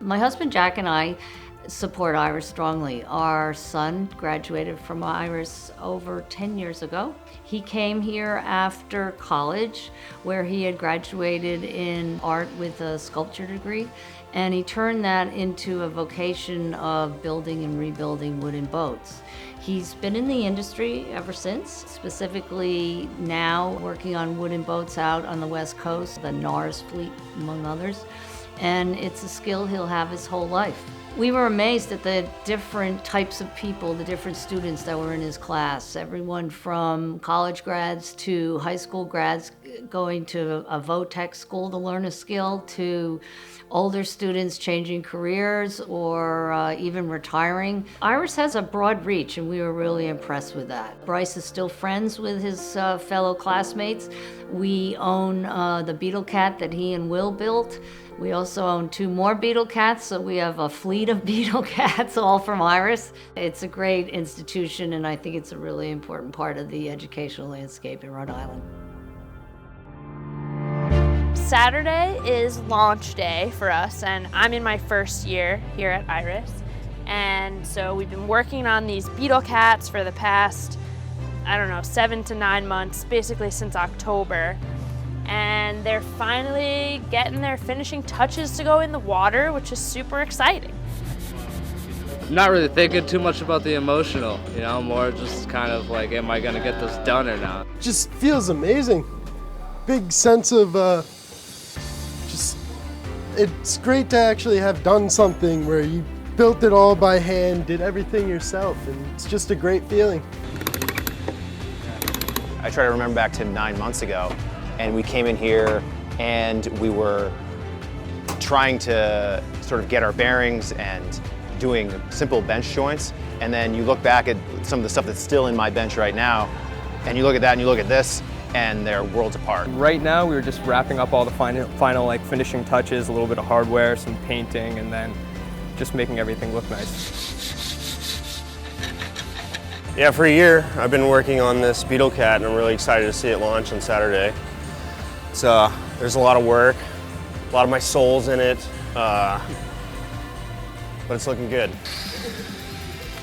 My husband Jack and I support IYRS strongly. Our son graduated from IYRS over 10 years ago. He came here after college, where he had graduated in art with a sculpture degree, and he turned that into a vocation of building and rebuilding wooden boats. He's been in the industry ever since, specifically now working on wooden boats out on the West Coast, the NARS fleet, among others, and it's a skill he'll have his whole life. We were amazed at the different types of people, the different students that were in his class. Everyone from college grads to high school grads going to a VOTEC school to learn a skill, to older students changing careers or even retiring. IYRS has a broad reach, and we were really impressed with that. Bryce is still friends with his fellow classmates. We own the Beetle Cat that he and Will built. We also own 2 more Beetle Cats, so we have a fleet of Beetle Cats, all from IYRS. It's a great institution, and I think it's a really important part of the educational landscape in Rhode Island. Saturday is launch day for us, and I'm in my first year here at IYRS. And so we've been working on these Beetle Cats for the past, 7 to 9 months, basically since October. And they're finally getting their finishing touches to go in the water, which is super exciting. I'm not really thinking too much about the emotional, more just kind of like, am I gonna get this done or not? Just feels amazing. Big sense of it's great to actually have done something where you built it all by hand, did everything yourself, and it's just a great feeling. I try to remember back to 9 months ago, and we came in here and we were trying to sort of get our bearings and doing simple bench joints. And then you look back at some of the stuff that's still in my bench right now, and you look at that and you look at this, and they're worlds apart. Right now we were just wrapping up all the final like finishing touches, a little bit of hardware, some painting, and then just making everything look nice. Yeah, for a year I've been working on this Beetle Cat, and I'm really excited to see it launch on Saturday. There's a lot of work, a lot of my soul's in it, but it's looking good.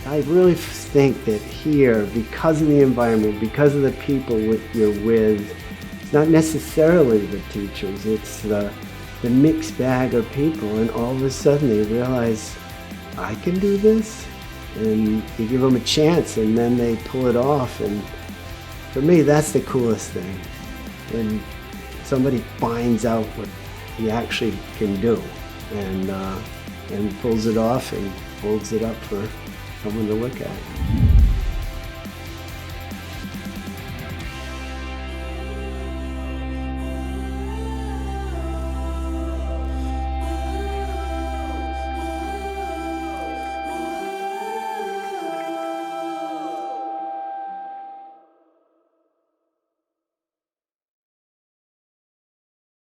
I really think that here, because of the environment, because of the people you're with, it's not necessarily the teachers, it's the mixed bag of people, and all of a sudden they realize, I can do this? And you give them a chance, and then they pull it off, and for me, that's the coolest thing. When somebody finds out what he actually can do, and pulls it off and holds it up for someone to look at.